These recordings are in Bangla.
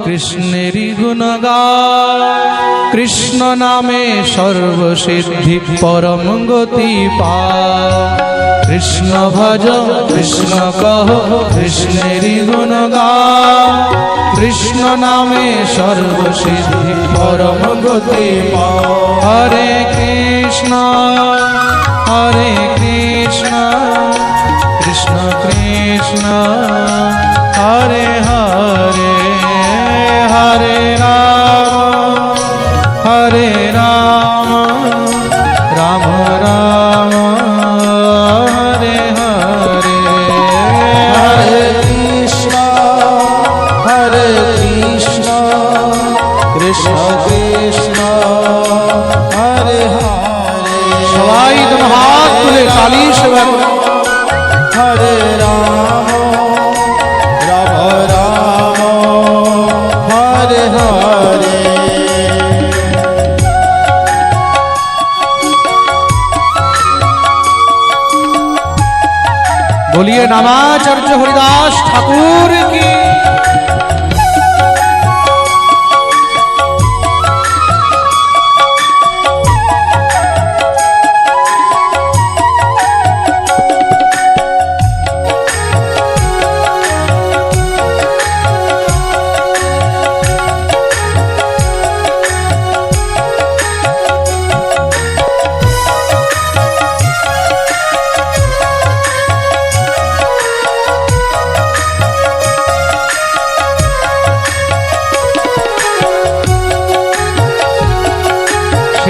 কৃষ্ণেরই গুণ গাও। কৃষ্ণ নামে সর্বসিদ্ধি পরম গতি পাও। কৃষ্ণ ভজ কৃষ্ণ কহ কৃষ্ণেরই গুণ গাও। কৃষ্ণ নামে সর্বসিদ্ধি পরম গতি পাও। হরে কৃষ্ণ হরে কৃষ্ণ কৃষ্ণ কৃষ্ণ হরে হরে হরে রাম হরে রাম রাম রাম হরে হরে। হরে কৃষ্ণ কৃষ্ণ কৃষ্ণ হরে হরে। সবাই তুমি হাত তুলে কালী সেবা করো। হরে রাম রাম রাম হরে হরে। बोलिए नामाचार्य हरिदास ठाकुर की।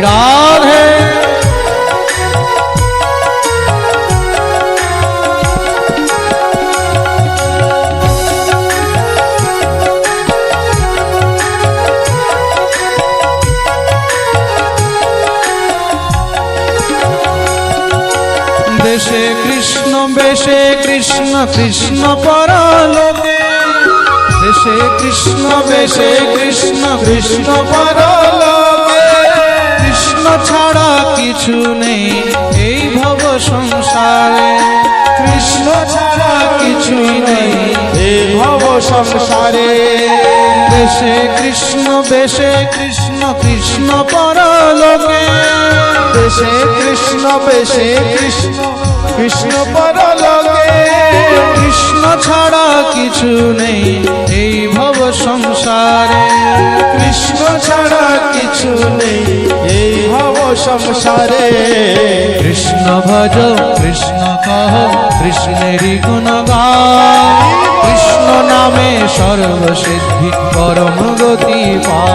राधे देशे कृष्ण बेशे कृष्ण कृष्ण परलोके। देशे कृष्ण बेशे कृष्ण कृष्ण परलोके। কৃষ্ণ ছাড়া কিছু নেই এই ভব সংসারে। কৃষ্ণ ছাড়া কিছুই নেই এই ভব সংসারে। দেশে কৃষ্ণ বেশে কৃষ্ণ কৃষ্ণ পরলোকে। দেশে কৃষ্ণ বেশে কৃষ্ণ কৃষ্ণ পরলোকে। কৃষ্ণ ছাড়া কিছু নেই এই ভব সংসারে। কৃষ্ণ ছাড়া কিছু নেই এই ভব সংসারে। কৃষ্ণ ভজ কৃষ্ণ কহ কৃষ্ণেরই গুণ গাও। কৃষ্ণ নামে সর্বসিদ্ধি পরম গতি পাও।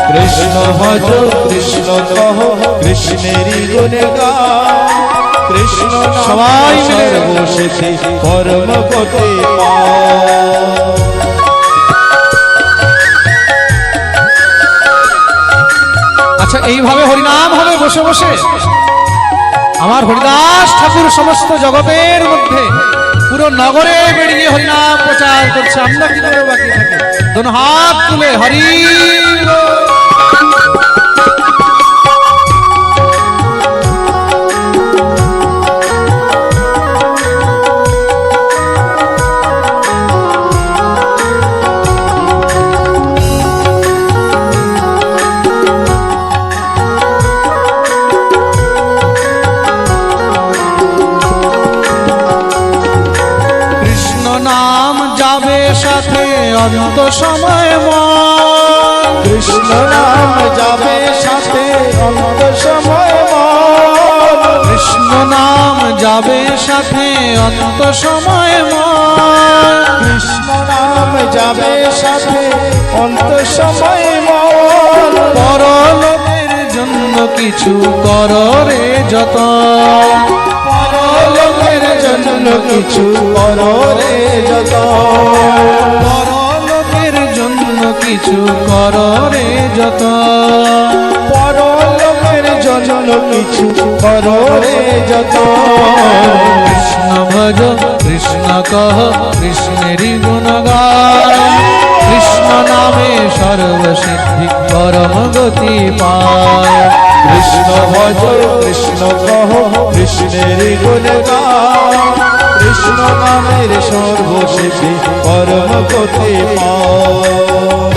কৃষ্ণ ভজ কৃষ্ণ কহ কৃষ্ণেরই গুণ গাও। কৃষ্ণ সবাই মিলে সর্বসিদ্ধি পরম গতি পাও। আচ্ছা এইভাবে হরিনাম হবে বসে বসে। আমার হরিদাস ঠাকুর সমস্ত জগতের মধ্যে পুরো নগরে বেরিয়ে হরিনাম প্রচার করছে। আমরা কি করে বাকি থাকি? দোনো হাত তুলে হরি বল। সাথে অন্ত সময় মন। কৃষ্ণ নাম যাবে সাথে অন্ত সময় মন। কৃষ্ণ নাম যাবে সাথে অন্ত সময় মন। কৃষ্ণ নাম যাবে সাথে অন্ত সময় মন। পরলোকের জন্য কিছু কর রে যতন। পরলোকের জন্য কিছু কর রে যতন। পরলোকের জন্য কিছু কর রে যতন। পরলোকের জন্য কিছু কর রে যতন। কৃষ্ণ ভজ কৃষ্ণ কহ কৃষ্ণেরই গুণ গাও। কৃষ্ণ নামে সর্বসিদ্ধি পরম গতি পায়। কৃষ্ণ ভজ কৃষ্ণ কহ কৃষ্ণের গুণ গাও। কৃষ্ণ নামের সর্বশেষে পরম গতি পাও।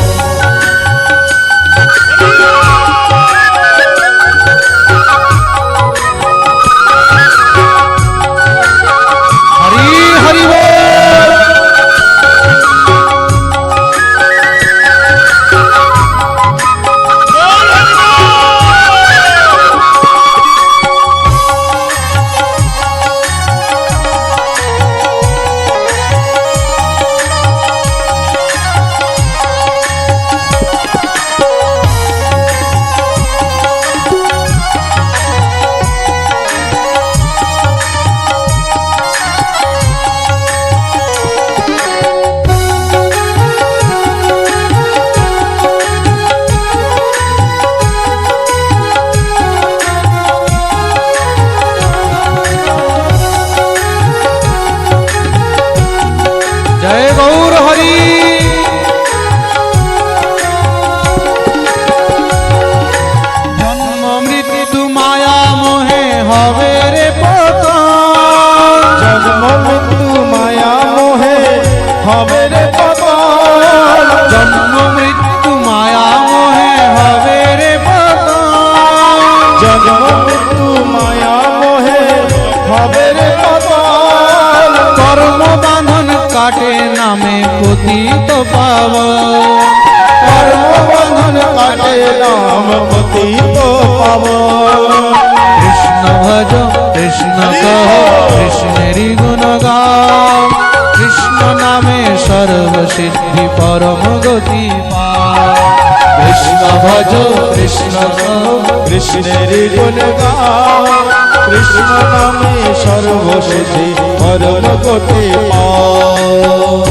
হরি হরি বল। জয় গৌর হরি। জন্ম মৃত্যু মায়া মোহে হবে রে পতন। জন্ম মৃত্যু মায়া মোহে হবে রে পতন। জন্ম মৃত্যু মায়া মোহে হবে রে পতন। জন্ম মৃত্যু মায়া মোহে হবে রে পতন। কর্ম বাঁধন কাটে নামে পতিত পাবন। কর্মবন্ধন কাটে নাম পতিত পাবন। কৃষ্ণ ভজ কৃষ্ণ কহ কৃষ্ণেরই গুণ গাও। কৃষ্ণ নামে সর্বসিদ্ধি পরম গতি পাও। কৃষ্ণ ভজ কৃষ্ণ কহ কৃষ্ণের গুণ গাও। কৃষ্ণ নামে সর্বশেষে পরম গতি পাও।